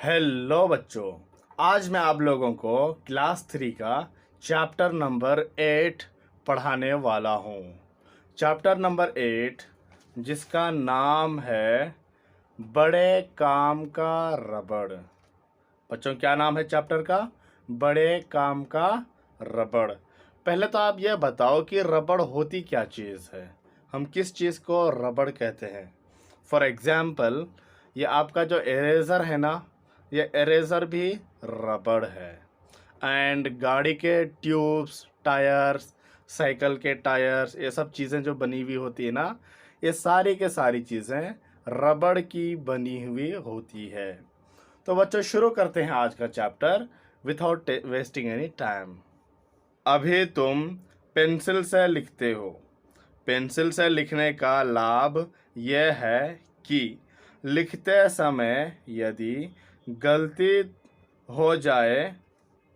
Hello बच्चों, आज मैं आप लोगों को क्लास 3 का चैप्टर नंबर 8 पढ़ाने वाला हूँ। चैप्टर नंबर 8 जिसका नाम है बड़े काम का रबड़। बच्चों, क्या नाम है चैप्टर का? बड़े काम का रबड़। पहले तो आप यह बताओ कि रबड़ होती क्या चीज़ है, हम किस चीज़ को रबड़ कहते हैं। फॉर एग्ज़ाम्पल, ये आपका जो इरेज़र है ना, ये इरेज़र भी रबड़ है। एंड गाड़ी के ट्यूब्स, टायर्स, साइकिल के टायर्स, ये सब चीज़ें जो बनी हुई होती है ना, ये सारी के सारी चीज़ें रबड़ की बनी हुई होती है। तो बच्चों, शुरू करते हैं आज का chapter without wasting any time. अभी तुम पेंसिल से लिखते हो। पेंसिल से लिखने का लाभ यह है कि लिखते समय यदि गलती हो जाए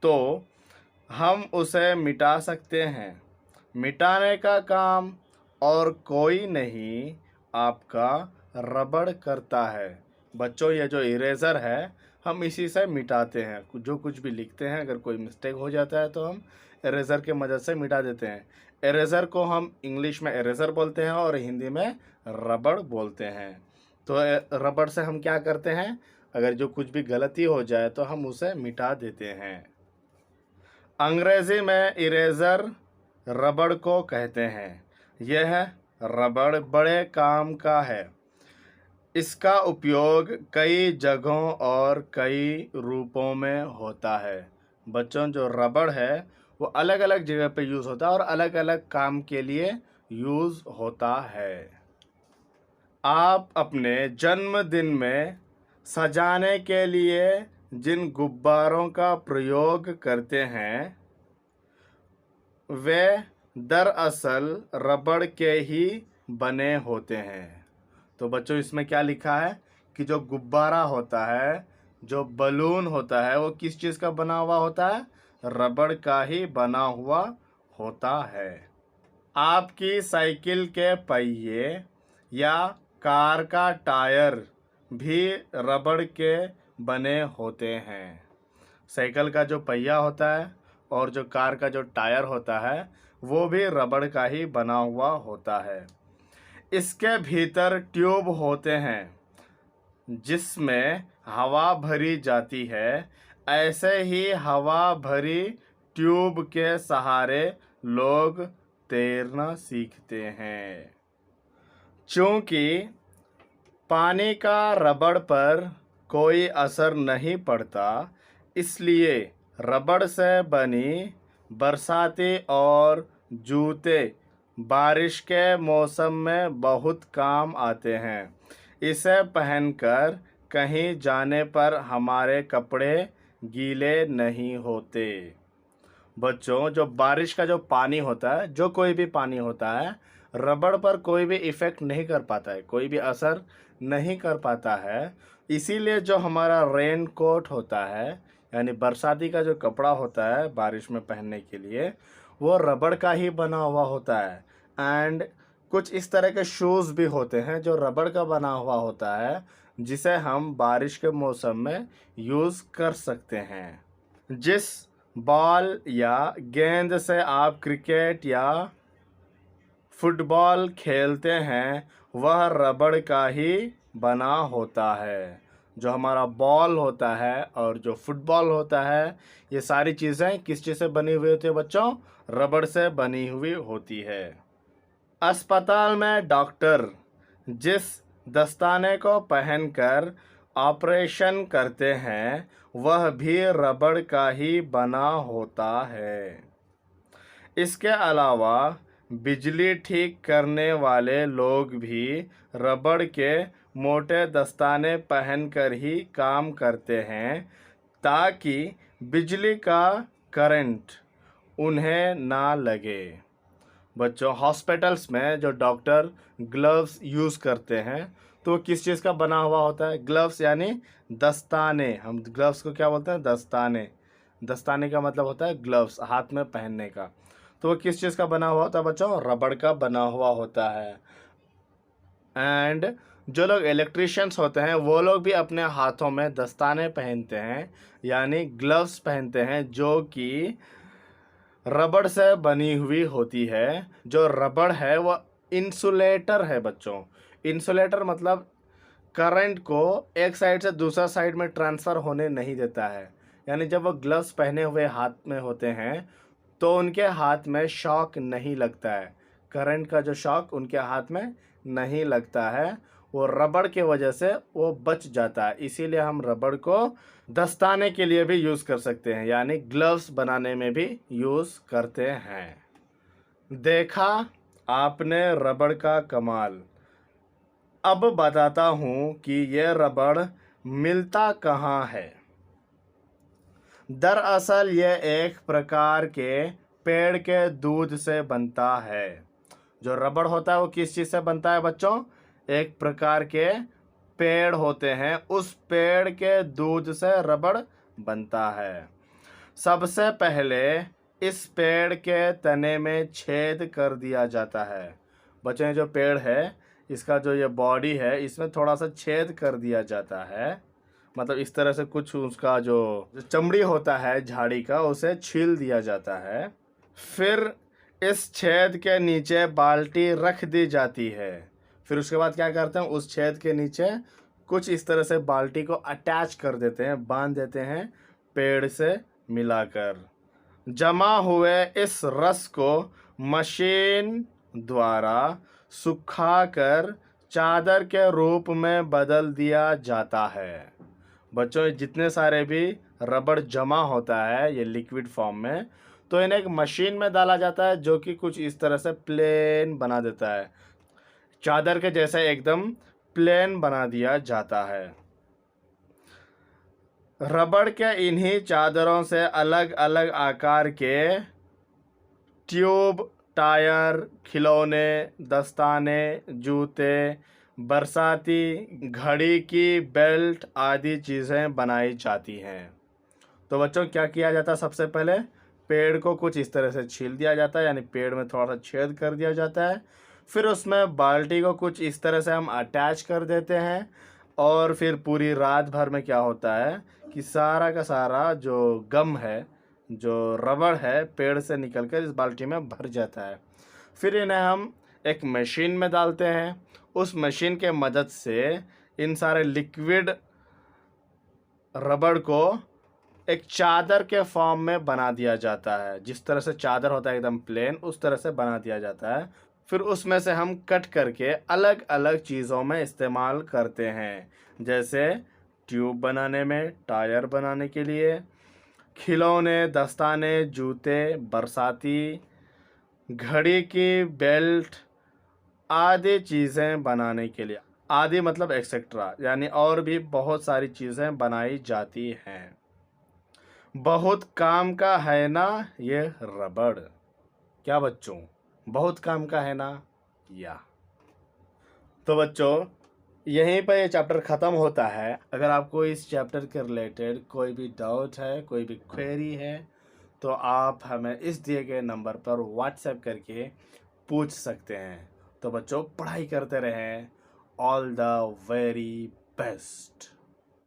तो हम उसे मिटा सकते हैं। मिटाने का काम और कोई नहीं, आपका रबड़ करता है। बच्चों, ये जो इरेज़र है, हम इसी से मिटाते हैं। जो कुछ भी लिखते हैं, अगर कोई मिस्टेक हो जाता है तो हम इरेज़र के मदद से मिटा देते हैं। इरेज़र को हम इंग्लिश में इरेज़र बोलते हैं और हिंदी में रबड़ बोलते हैं। तो रबड़ से हम क्या करते हैं, अगर जो कुछ भी गलती हो जाए तो हम उसे मिटा देते हैं। अंग्रेज़ी में इरेज़र रबड़ को कहते हैं। यह रबड़ बड़े काम का है। इसका उपयोग कई जगहों और कई रूपों में होता है। बच्चों, जो रबड़ है वो अलग अलग जगह पे यूज़ होता है और अलग अलग काम के लिए यूज़ होता है। आप अपने जन्मदिन में सजाने के लिए जिन गुब्बारों का प्रयोग करते हैं वे दरअसल रबड़ के ही बने होते हैं। तो बच्चों, इसमें क्या लिखा है कि जो गुब्बारा होता है, जो बलून होता है, वो किस चीज़ का बना हुआ होता है? रबड़ का ही बना हुआ होता है। आपकी साइकिल के पहिए या कार का टायर भी रबड़ के बने होते हैं। साइकिल का जो पहिया होता है और जो कार का जो टायर होता है, वो भी रबड़ का ही बना हुआ होता है। इसके भीतर ट्यूब होते हैं जिसमें हवा भरी जाती है। ऐसे ही हवा भरी ट्यूब के सहारे लोग तैरना सीखते हैं। चूंकि पानी का रबड़ पर कोई असर नहीं पड़ता, इसलिए रबड़ से बनी बरसाती और जूते बारिश के मौसम में बहुत काम आते हैं। इसे पहनकर कहीं जाने पर हमारे कपड़े गीले नहीं होते। बच्चों, जो बारिश का जो पानी होता है, जो कोई भी पानी होता है, रबड़ पर कोई भी इफ़ेक्ट नहीं कर पाता है, कोई भी असर नहीं कर पाता है। इसीलिए जो हमारा रेन कोट होता है, यानी बरसाती का जो कपड़ा होता है बारिश में पहनने के लिए, वो रबड़ का ही बना हुआ होता है। एंड कुछ इस तरह के शूज़ भी होते हैं जो रबड़ का बना हुआ होता है, जिसे हम बारिश के मौसम में यूज़ कर सकते हैं। जिस बॉल या गेंद से आप क्रिकेट या फुटबॉल खेलते हैं, वह रबड़ का ही बना होता है। जो हमारा बॉल होता है और जो फुटबॉल होता है, ये सारी चीज़ें किस चीज़ से बनी हुई होती है बच्चों? रबड़ से बनी हुई होती है। अस्पताल में डॉक्टर जिस दस्ताने को पहनकर ऑपरेशन करते हैं, वह भी रबड़ का ही बना होता है। इसके अलावा बिजली ठीक करने वाले लोग भी रबड़ के मोटे दस्ताने पहनकर ही काम करते हैं, ताकि बिजली का करंट उन्हें ना लगे। बच्चों, हॉस्पिटल्स में जो डॉक्टर ग्लव्स यूज़ करते हैं, तो किस चीज़ का बना हुआ होता है? ग्लव्स यानी दस्ताने। हम ग्लव्स को क्या बोलते हैं? दस्ताने। दस्ताने का मतलब होता है ग्लव्स, हाथ में पहनने का। तो वो किस चीज़ का बना हुआ होता है बच्चों? रबड़ का बना हुआ होता है। एंड जो लोग इलेक्ट्रिशियंस होते हैं वो लोग भी अपने हाथों में दस्ताने पहनते हैं, यानी ग्लव्स पहनते हैं, जो कि रबड़ से बनी हुई होती है। जो रबड़ है वो इंसुलेटर है बच्चों। इंसुलेटर मतलब करंट को एक साइड से दूसरा साइड में ट्रांसफ़र होने नहीं देता है। यानी जब वो ग्लव्स पहने हुए हाथ में होते हैं तो उनके हाथ में शॉक नहीं लगता है, करंट का जो शॉक उनके हाथ में नहीं लगता है, वो रबड़ के वजह से वो बच जाता है। इसीलिए हम रबड़ को दस्ताने के लिए भी यूज़ कर सकते हैं, यानी ग्लव्स बनाने में भी यूज़ करते हैं। देखा आपने रबड़ का कमाल। अब बताता हूँ कि ये रबड़ मिलता कहाँ है। दरअसल ये एक प्रकार के पेड़ के दूध से बनता है। जो रबड़ होता है वो किस चीज़ से बनता है बच्चों? एक प्रकार के पेड़ होते हैं, उस पेड़ के दूध से रबड़ बनता है। सबसे पहले इस पेड़ के तने में छेद कर दिया जाता है। बच्चों ये जो पेड़ है इसका जो ये बॉडी है इसमें थोड़ा सा छेद कर दिया जाता है, मतलब इस तरह से कुछ उसका जो चमड़ी होता है झाड़ी का उसे छील दिया जाता है। फिर इस छेद के नीचे बाल्टी रख दी जाती है। फिर उसके बाद क्या करते हैं, उस छेद के नीचे कुछ इस तरह से बाल्टी को अटैच कर देते हैं, बांध देते हैं पेड़ से मिलाकर। जमा हुए इस रस को मशीन द्वारा सुखाकर चादर के रूप में बदल दिया जाता है। बच्चों जितने सारे भी रबड़ जमा होता है ये लिक्विड फॉर्म में, तो इन्हें एक मशीन में डाला जाता है जो कि कुछ इस तरह से प्लेन बना देता है, चादर के जैसे एकदम प्लेन बना दिया जाता है। रबड़ के इन्हीं चादरों से अलग अलग आकार के ट्यूब, टायर, खिलौने, दस्ताने, जूते, बरसाती, घड़ी की बेल्ट आदि चीज़ें बनाई जाती हैं। तो बच्चों क्या किया जाता है, सबसे पहले पेड़ को कुछ इस तरह से छील दिया जाता है, यानी पेड़ में थोड़ा सा छेद कर दिया जाता है। फिर उसमें बाल्टी को कुछ इस तरह से हम अटैच कर देते हैं, और फिर पूरी रात भर में क्या होता है कि सारा का सारा जो गम है, जो रबड़ है, पेड़ से निकलकर इस बाल्टी में भर जाता है। फिर इन्हें हम एक मशीन में डालते हैं। उस मशीन के मदद से इन सारे लिक्विड रबड़ को एक चादर के फॉर्म में बना दिया जाता है। जिस तरह से चादर होता है एकदम प्लेन, उस तरह से बना दिया जाता है। फिर उसमें से हम कट करके अलग अलग चीज़ों में इस्तेमाल करते हैं, जैसे ट्यूब बनाने में, टायर बनाने के लिए, खिलौने, दस्ताने, जूते, बरसाती, घड़ी की बेल्ट आदि चीज़ें बनाने के लिए। आदि मतलब एक्सेट्रा, यानी और भी बहुत सारी चीज़ें बनाई जाती हैं। बहुत काम का है ना ये रबड़। क्या बच्चों, बहुत काम का है ना? या तो बच्चों यहीं पर ये चैप्टर ख़त्म होता है। अगर आपको इस चैप्टर के रिलेटेड कोई भी डाउट है, कोई भी क्वेरी है, तो आप हमें इस दिए गए नंबर पर व्हाट्सएप करके पूछ सकते हैं। तो बच्चों पढ़ाई करते रहें। All the very best.